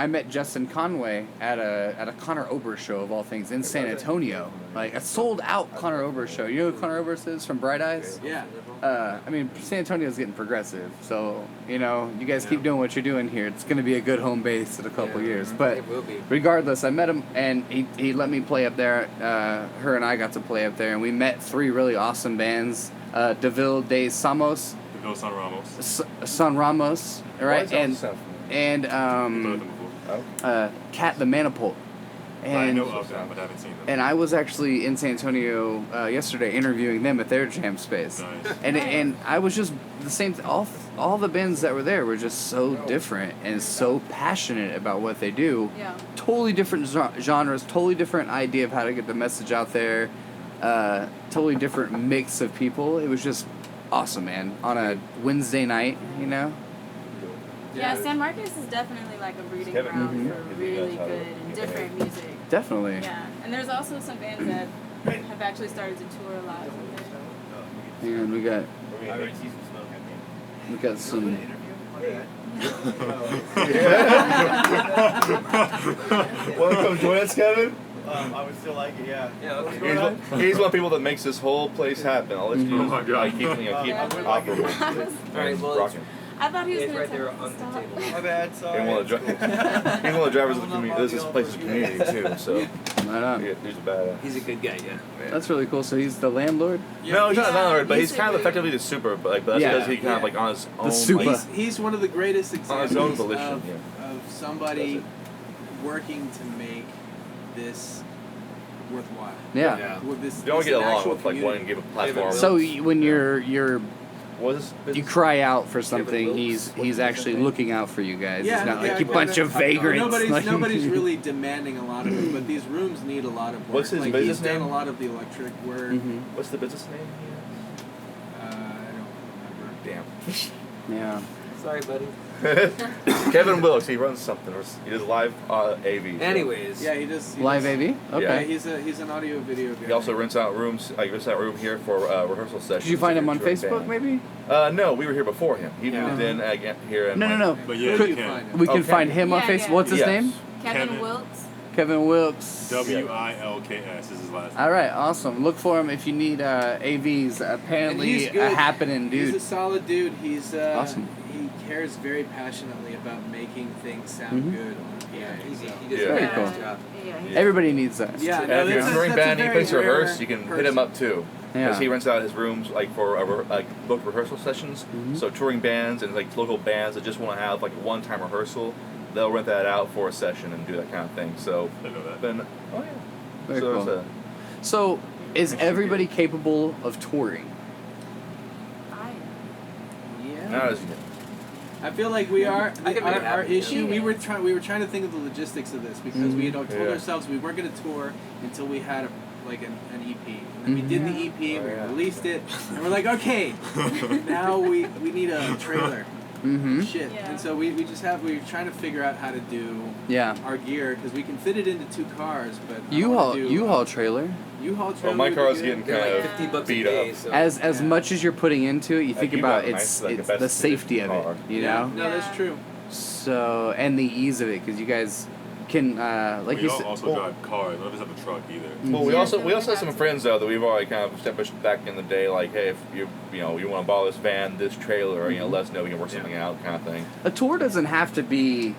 met Justin Conway at a Conor Oberst show of all things in San Antonio. Like a sold out Conor Oberst show. You know who Conor Oberst is from Bright Eyes? Yeah. San Antonio's getting progressive. So, you guys keep doing what you're doing here. It's going to be a good home base in a couple years. But It will be. regardless, I met him and he let me play up there. Her and I got to play up there, and we met 3 really awesome bands. Deville de Samos, Deville San Ramos. San Ramos, right? And Cat the Manifold. I And know of them, but I haven't seen them. and I was actually in San Antonio yesterday interviewing them at their jam space. Nice. And I was just the same. All the bands that were there were just so different and so passionate about what they do. Yeah. Totally different genres, totally different idea of how to get the message out there. Totally different mix of people. It was just awesome, man. On a Wednesday night, Yeah, San Marcos is definitely like a breeding Kevin. ground for really good and different music. Definitely. Yeah, and there's also some bands that have actually started to tour a lot. And we got some. Want to come join us, Kevin? I would still like it, yeah. He's one of the people that makes this whole place happen. I'll let you Oh my God. keep Alright, well, rocking. I thought he was it's going right to there on the table. My bad, sorry. He's one of the drivers of the community. This place is a community too, so. Right on. He's a badass. He's a good guy, yeah. That's really cool. So he's the landlord? No, he's not a landlord, but he's kind of effectively the super. But that's because he kind of like on his own. super. He's one of the greatest examples his own volition, of somebody working to make this worthwhile. Yeah. With this, You don't this get along actual with like wanting to give a platform. So when you're you cry out for something, he's actually looking out for you guys. Yeah, He's not like yeah, a bunch of vagrants. Nobody's really demanding a lot of it, but these rooms need a lot of work. What's his like business he's done name? a lot of the electric work. What's the business name? I don't remember. Damn. Yeah. Sorry, buddy. Kevin Wilkes, he runs something. He does live AV. Anyways. Yeah, he does. Live AV? Okay. Yeah, he's an audio video guy. He also rents out rooms. Rents out room here for rehearsal sessions. Did you find him on during Facebook, band. maybe? No, we were here before him. He moved in here. In No. But yeah, Could- you can. we can find him on Yeah, Facebook. yeah. What's his Yes. name? Kevin Wilkes. Kevin Wilkes. WILKS is his last name. All right, awesome. Look for him if you need AVs. And Apparently, he's a good. happening dude. He's a solid dude. He's Awesome. He cares very passionately about making things sound good on PA. He does Yeah. a Very very cool. nice job. Everybody needs that. Yeah, And no, if you're that's a touring a band, he very plays to rare rehearse. You can hit him person. up too. Yeah. Because he rents out his rooms like for booked rehearsal sessions. So touring bands and like local bands that just want to have like a one-time rehearsal, they'll rent that out for a session and do that kind of thing. So I know that. then, oh yeah. Very so cool. it's a- So, is everybody capable of touring? Yeah. not as I feel like we are. I can make it Our happen, issue. yeah. We were trying to think of the logistics of this because we had told Yeah. ourselves we weren't going to tour until we had an EP. And then we did the EP. We released it, and we're like, okay, now we need a trailer. Mm-hmm. Shit. Yeah. And so we're trying to figure out how to do Yeah. our gear because we can fit it into 2 cars, but I U-Haul wanna do, U-Haul trailer. U-Haul trailer. Well, my would be car's good. getting They're kind like of 50 bucks beat a day. up. So. As much as you're putting into it, you think you about got a it's nice, like, it's the the best safety of car. it, you Yeah. know. No, that's true. So and the ease of it because you guys can like We you all said. also drive cars. None of us have a truck either. Well, we also have some friends though that we've already kind of established back in the day. Like, hey, if you want to borrow this van, this trailer, let us know. We can work something out, kind of thing. A tour doesn't have to be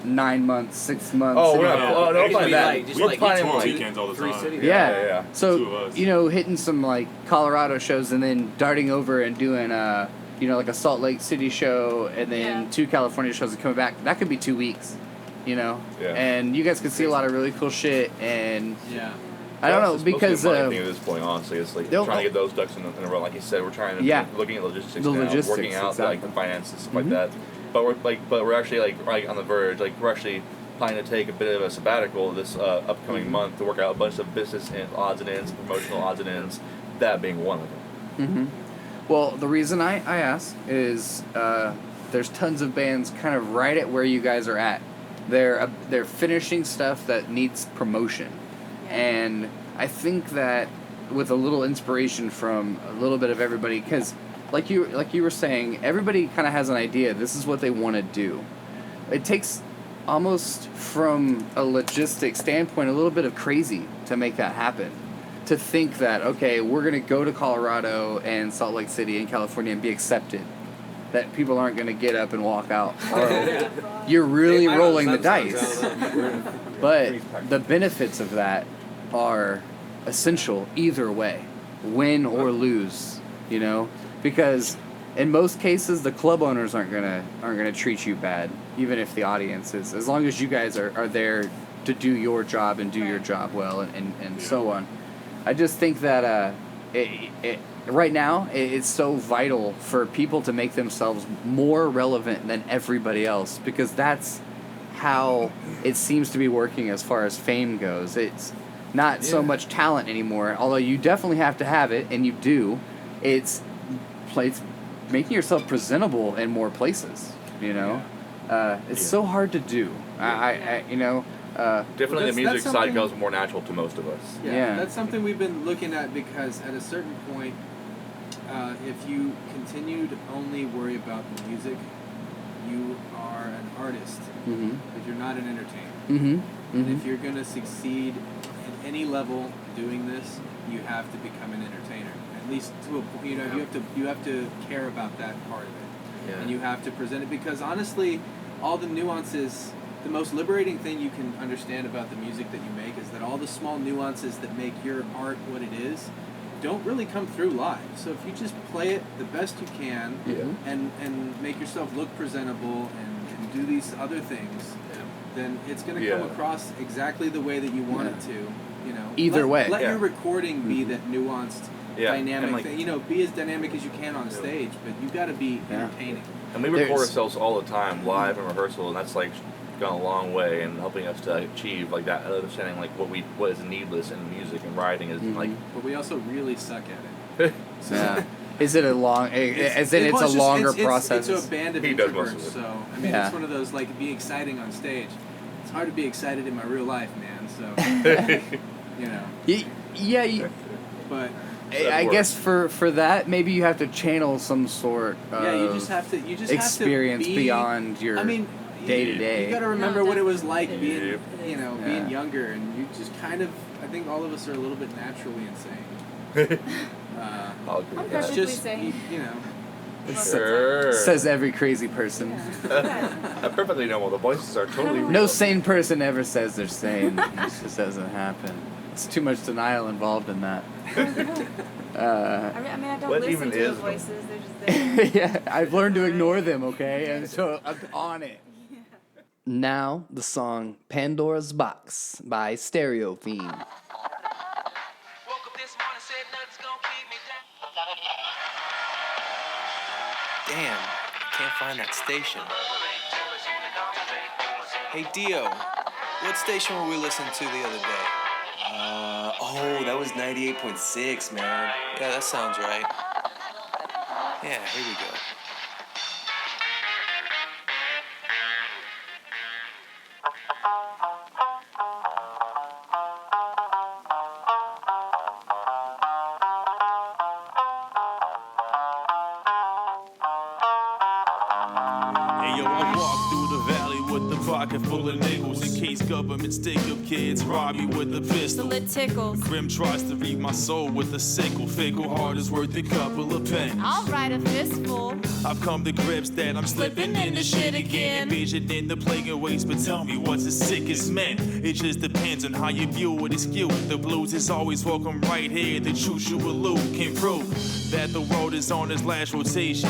9 months, 6 months. Oh, we're you not. know. Oh, no, It could plan be that. like, just We're like planning tour like weekends all the 3 time. cities. Yeah. yeah. Two of So us. hitting some like Colorado shows and then darting over and doing like a Salt Lake City show and then Yeah. 2 California shows and coming back. That could be 2 weeks, Yeah. And you guys could see a lot of really cool shit. And Yeah. I don't know It's mostly because a money thing at this point, honestly, it's like they'll- trying to get those ducks in a row. Like you said, we're trying to looking at logistics The now, logistics, working out like the exactly. finances stuff like that. But we're actually like on the verge. Like we're actually planning to take a bit of a sabbatical this upcoming month to work out a bunch of business and odds and ends, promotional odds and ends. That being one of them. Well, the reason I ask is there's tons of bands kind of right at where you guys are at. They're finishing stuff that needs promotion, and I think that with a little inspiration from a little bit of everybody, because like you were saying, everybody kind of has an idea. This is what they want to do. It takes almost from a logistic standpoint a little bit of crazy to make that happen. To think that, okay, we're going to go to Colorado and Salt Lake City and California and be accepted. That people aren't going to get up and walk out. Or you're really rolling the dice. But the benefits of that are essential either way. Win or lose, Because in most cases, the club owners aren't gonna treat you bad, even if the audience is. As long as you guys are there to do your job and do your job well and so on. I just think that right now it's so vital for people to make themselves more relevant than everybody else because that's how it seems to be working as far as fame goes. It's not so much talent anymore, although you definitely have to have it, and you do. It's making yourself presentable in more places, It's so hard to do. Definitely the music side comes more natural to most of us. Yeah, that's something we've been looking at because at a certain point, if you continue to only worry about the music, you are an artist, but you're not an entertainer. And if you're going to succeed at any level doing this, you have to become an entertainer. At least to a point, you have to care about that part of it, and you have to present it because honestly, all the nuances. the most liberating thing you can understand about the music that you make is that all the small nuances that make your art what it is don't really come through live. So if you just play it the best you can and make yourself look presentable and do these other things, then it's going to come across exactly the way that you want it to. You know, Either way. Let your recording be that nuanced, dynamic like, thing. You know, be as dynamic as you can on stage, but you got to be entertaining. And we record ourselves all the time, live and rehearsal, and that's like gone a long way in helping us to achieve like that understanding like what is needless in music and writing is like. But we also really suck at it. Yeah. Is it a long? It's a longer process. It's a band of introverts, so I mean, it's one of those like be exciting on stage. It's hard to be excited in my real life, man. So you know. But I guess for that, maybe you have to channel some sort of you just have to experience have to be, beyond your day to day. You got to remember what it was like being, being younger, and you just kind of. I think all of us are a little bit naturally insane. I'll agree with It's that. just Says every crazy person. I'm perfectly normal. The voices are totally real. No sane person ever says they're sane. It just doesn't happen. It's too much denial involved in that. I don't What listen even to the is voices. They're just there. I've learned to ignore them, okay? And so I'm on it. Now, the song Pandora's Box by StereoFiend. Damn, can't find that station. Hey Dio, what station were we listening to the other day? That was 98.6, man. Yeah, that sounds right. Yeah, here we go. Pocket full of nickels in case government stick up kids rob you with a pistol. It tickles. Grim tries to read my soul with a sickle. Fickle heart is worth a couple of pence. I'll write a fistful. I've come to grips that I'm slipping into shit again. Envisioning the plague of ways, but tell me what's as sick as men. It just depends on how you view it. It's skewed. The blues is always welcome right here. The truth you elude can prove that the world is on its last rotation.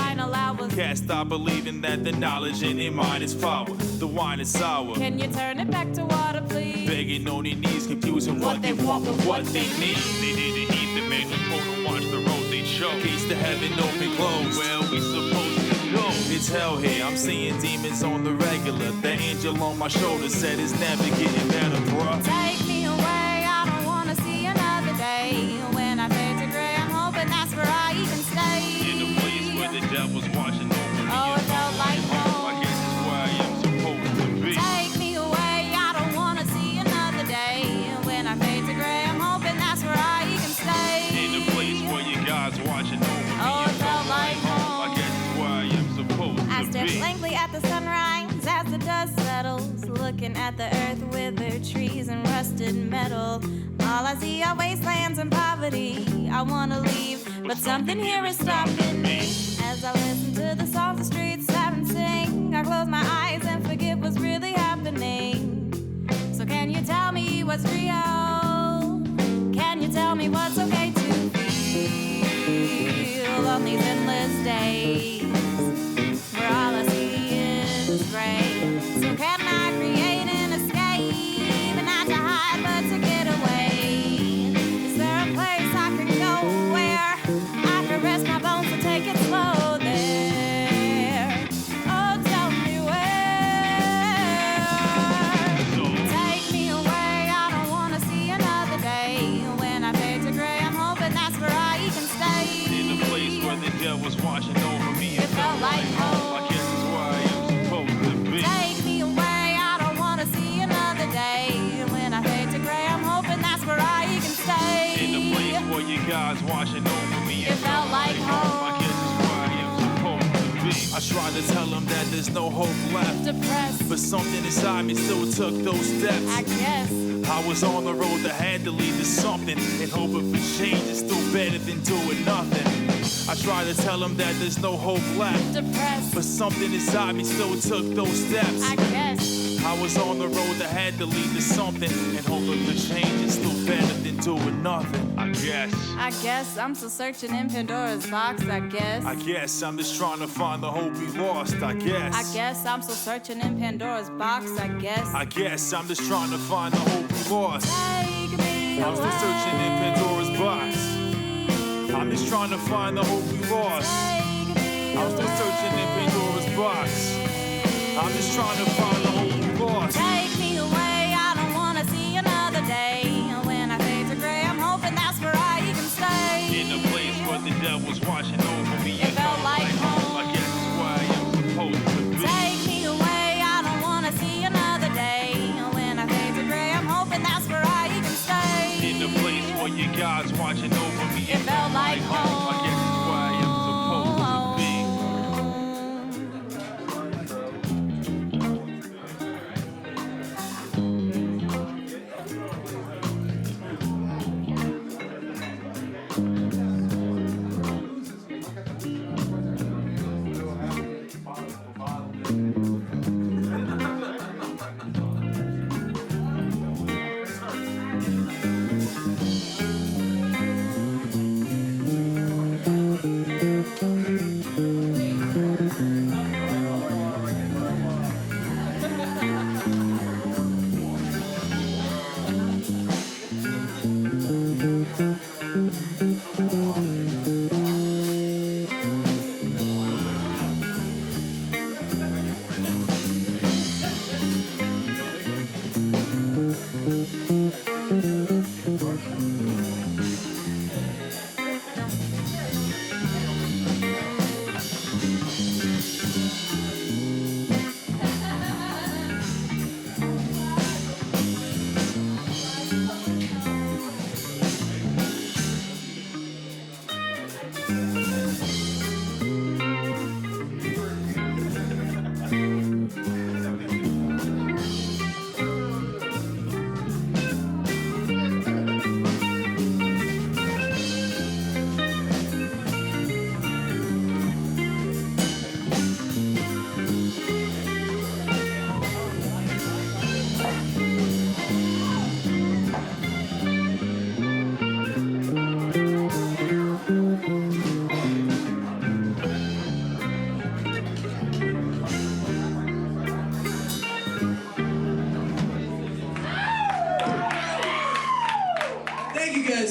Can't stop believing that the knowledge in their mind is power. The wine is sour. Can you turn it back to water, please? Begging on their knees, confusing what they want with what they need. They didn't eat the man to watch the road they chose. Gates to heaven open closed. Where we supposed to go? It's hell here. I'm seeing demons on the regular. The angel on my shoulder said it's never getting better, bruh. Take me away. I don't wanna see another day. When I fade to gray, I'm hoping that's where I even stay. In the place where the devil's watching over me. Oh, it felt like home. I guess it's where I am supposed to be. Take me away. I don't wanna see another day. When I fade to gray, I'm hoping that's where I even stay. In the place where your God's watching over me. Oh, it felt like home. I guess it's where I am supposed I to stare be. blankly at the sunrise as the dust settles, looking at the earth, withered trees and rusted metal. All I see are wastelands and poverty. I wanna leave, but something here is stopping me. As I listen to the songs the streets have and sing, I close my eyes and forget what's really happening. So can you tell me what's real? Can you tell me what's okay to feel on these endless days where all I see is gray? So can I create an escape, and not to hide but to get away? Is there a place I can go where I can rest my bones and take it slow there? Oh, tell me where. Take me away. I don't wanna see another day. When I fade to gray, I'm hoping that's where I can stay. In the place where the devil's watching over me. It felt like home. I guess it's where I am supposed to be. Take me away. I don't wanna see another day. When I fade to gray, I'm hoping that's where I can stay. In the place where your God's watching over me. It felt like home. I guess it's where I am supposed to be. I tried to tell him that there's no hope left. Depressed. But something inside me still took those steps. I guess. I was on the road that had to lead to something, and hoping for change is still better than doing nothing. I tried to tell him that there's no hope left. Depressed. But something inside me still took those steps. I guess. I was on the road that had to lead to something, and hoping the change is still better than doing nothing. I guess I'm still searching in Pandora's box, I guess I'm just trying to find the hope we lost, I guess I'm still searching in Pandora's box, I guess I'm just trying to find the hope we lost. Take me I'm still searching in Pandora's box. I'm just trying to find the hope we lost. I'm still searching in Pandora's box. I'm just trying to find the hope we lost. Take me away, I don't wanna see another day. When I fade to gray, I'm hoping that's where I can stay. In a place where the devil's watching over me. It felt like home. I guess it's where I am supposed to be. Take me away, I don't wanna see another day. When I fade to gray, I'm hoping that's where I can stay. In a place where your God's watching over me. It felt like home. I guess it's where I am supposed to be.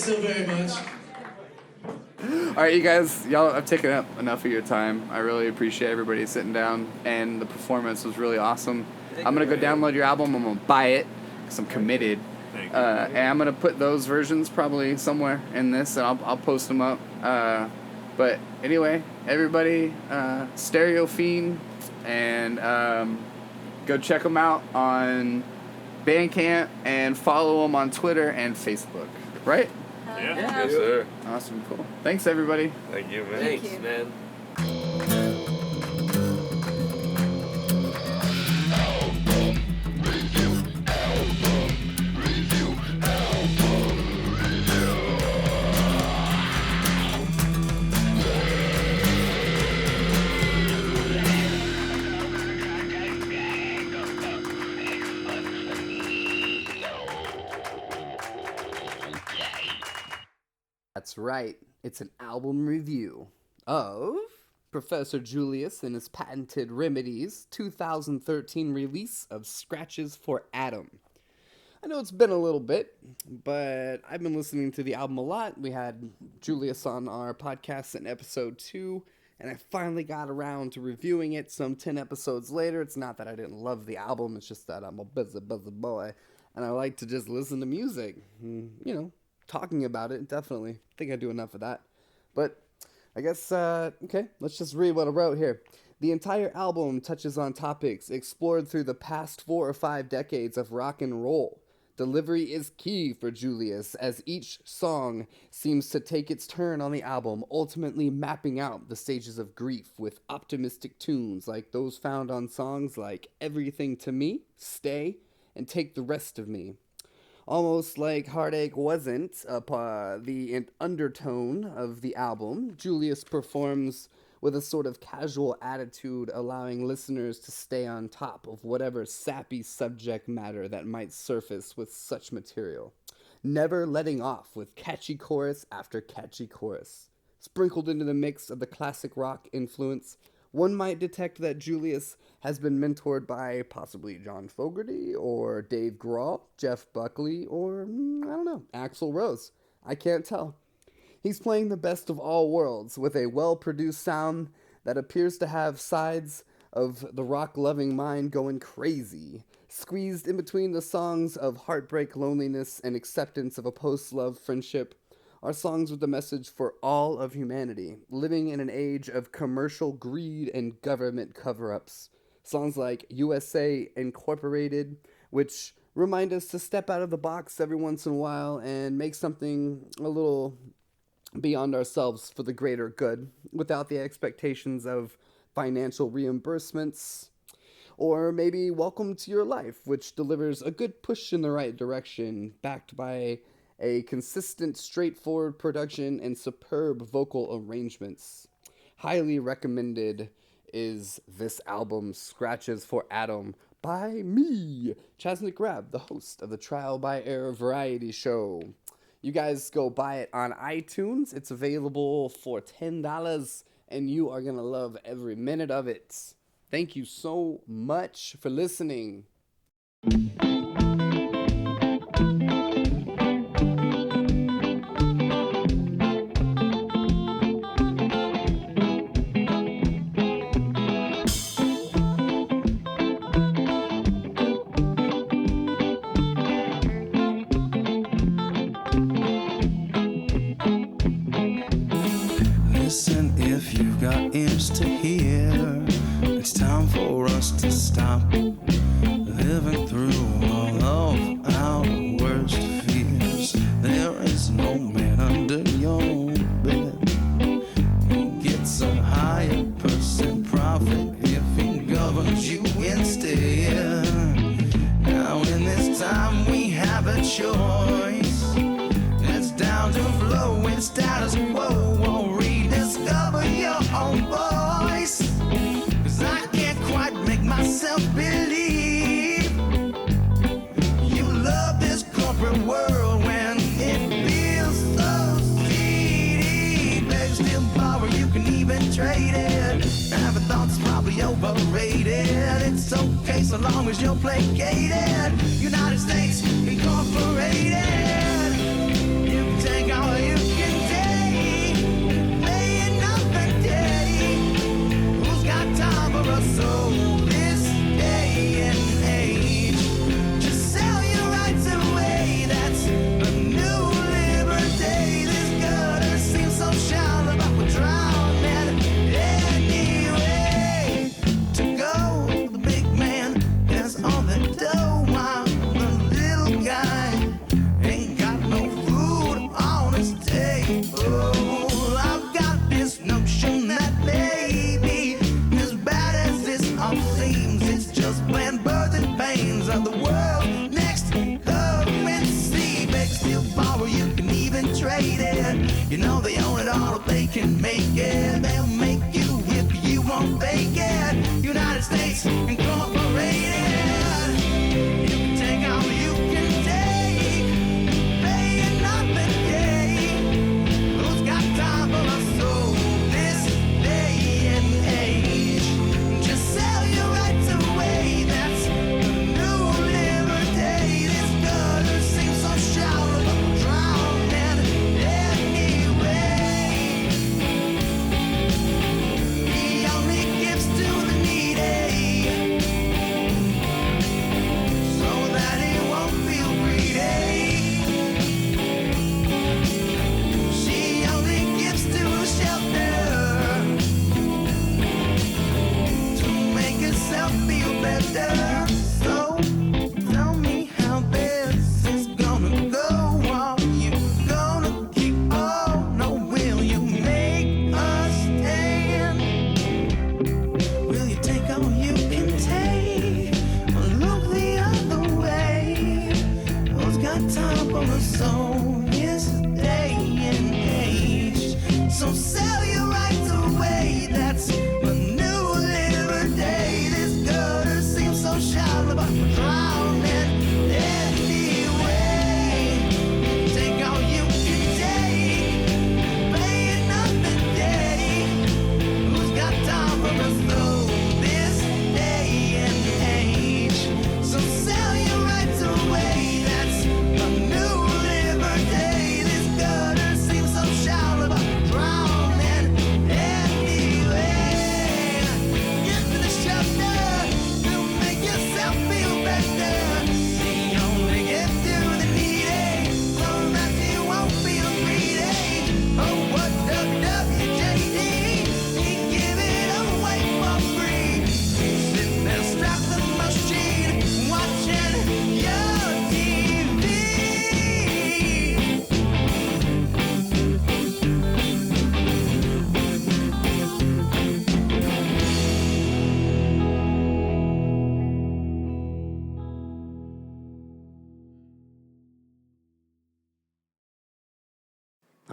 so very much. All right, you guys, y'all, I've taken up enough of your time. I really appreciate everybody sitting down, and the performance was really awesome. I'm going to go download your album. I'm going to buy it because I'm committed. Thank you. And I'm going to put those versions probably somewhere in this, and I'll post them up. But anyway, everybody, StereoFiend, and go check them out on Bandcamp and follow them on Twitter and Facebook. Right? Yeah. Yes, sir. Awesome, cool. Thanks, everybody. Thank you, man. Thanks, man. That's right. It's an album review of Professor Julius and his Patented Remedies 2013 release of Scratches for Adam. I know it's been a little bit, but I've been listening to the album a lot. We had Julius on our podcast in episode 2, and I finally got around to reviewing it some 10 episodes later. It's not that I didn't love the album, it's just that I'm a busy boy, and I like to just listen to music, talking about it, definitely. I think I do enough of that. But I guess, okay, let's just read what I wrote here. The entire album touches on topics explored through the past 4 or 5 decades of rock and roll. Delivery is key for Julius, as each song seems to take its turn on the album, ultimately mapping out the stages of grief with optimistic tunes like those found on songs like Everything to Me, Stay, and Take the Rest of Me. Almost like Heartache wasn't the undertone of the album, Julius performs with a sort of casual attitude, allowing listeners to stay on top of whatever sappy subject matter that might surface with such material, never letting off with catchy chorus after catchy chorus. Sprinkled into the mix of the classic rock influence, one might detect that Julius has been mentored by possibly John Fogerty or Dave Grohl, Jeff Buckley, or, I don't know, Axl Rose. I can't tell. He's playing the best of all worlds with a well-produced sound that appears to have sides of the rock-loving mind going crazy. Squeezed in between the songs of heartbreak, loneliness, and acceptance of a post-love friendship are songs with a message for all of humanity, living in an age of commercial greed and government cover-ups. Songs like USA Incorporated, which remind us to step out of the box every once in a while and make something a little beyond ourselves for the greater good, without the expectations of financial reimbursements. Or maybe Welcome to Your Life, which delivers a good push in the right direction, backed by a consistent, straightforward production and superb vocal arrangements. Highly recommended is this album, Scratches for Adam, by me, Chasnick Grab, the host of the Trial by Air variety show. You guys go buy it on iTunes. It's available for $10, and you are going to love every minute of it. Thank you so much for listening. Listen, if you've got ears to hear, it's time for us to stop living through all of our worst fears. There is no man under your bed who gets a higher percent profit if he governs you instead. Now in this time we have a choice. It's down to flow with status quo. Rediscover your own voice. 'Cause I can't quite make myself believe you love this corporate world when it feels so seedy. Beg, still borrow, you can even trade it. Having thoughts probably overrated. It's okay so long as you're placated. United States Incorporated. You can take all you can take, laying up the day. Who's got time for a soul this day and age? Just sell your rights away, that's a new liberty. This gutter seems so shallow, but we're drowning anyway. To go, the big man has all the dough, while the little guy ain't got no food on his table. I've got this notion that maybe, as bad as this all seems, it's just plain birth and pains of the world. Next currency, beg, still borrow, you can even trade it. You know they own it all, if they can make it, they'll make you if you won't fake it. United States Incorporated. You can take all you can take, paying nothing day. Who's got time for a soul this day and age? Just sell your rights away, that's the new liberty. This gutter seems so shallow, but we're drowning anyway. He only gives to the needy, so that he won't feel greedy. She only gives to a shelter to make herself feel better. So tell me how this is gonna go. Are you gonna keep on, or will you make a stand? Will you take all you can take, or look the other way? Who's got time for a soul this day and age? So sell your rights away, that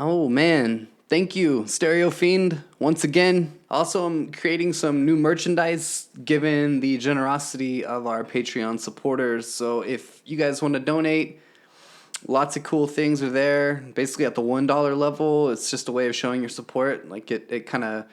Oh man, thank you, StereoFiend, once again. Also, I'm creating some new merchandise given the generosity of our Patreon supporters. So if you guys want to donate, lots of cool things are there. Basically at the $1 level, it's just a way of showing your support. Like it kind of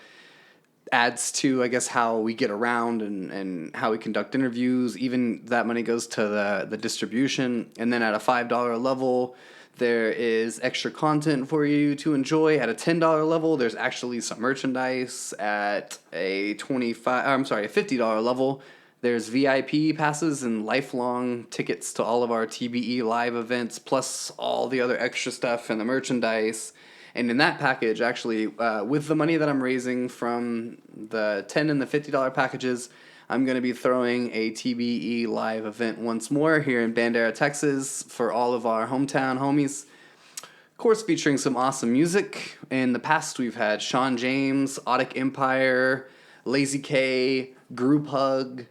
adds to, I guess, how we get around and how we conduct interviews. Even that money goes to the distribution. And then at a $5 level, there is extra content for you to enjoy. At a $10 level, there's actually some merchandise. At a $50 level, there's VIP passes and lifelong tickets to all of our TBE live events, plus all the other extra stuff and the merchandise. And in that package, actually, with the money that I'm raising from the $10 and the $50 packages, I'm going to be throwing a TBE live event once more here in Bandera, Texas for all of our hometown homies. Of course, featuring some awesome music. In the past, we've had Sean James, Audic Empire, Lazy K, Group Hug,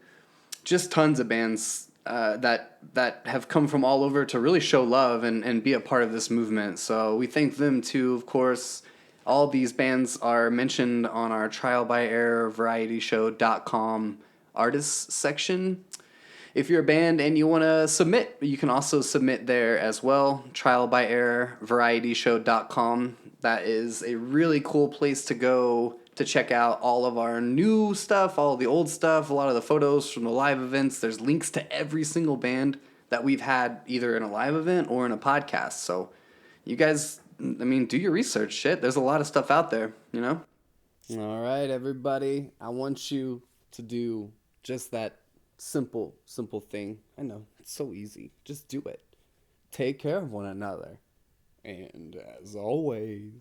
just tons of bands that have come from all over to really show love and be a part of this movement. So we thank them too, of course. All these bands are mentioned on our trialbyerrvarietyshow.com artists section. If you're a band and you want to submit, you can also submit there as well. trialbyerrvarietyshow.com. That is a really cool place to go to check out all of our new stuff, all of the old stuff, a lot of the photos from the live events. There's links to every single band that we've had either in a live event or in a podcast. So you guys, I mean, do your research. Shit, there's a lot of stuff out there, you know? All right, everybody. I want you to do just that simple thing. I know, it's so easy. Just do it. Take care of one another. And as always,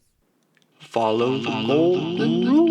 follow the golden rule.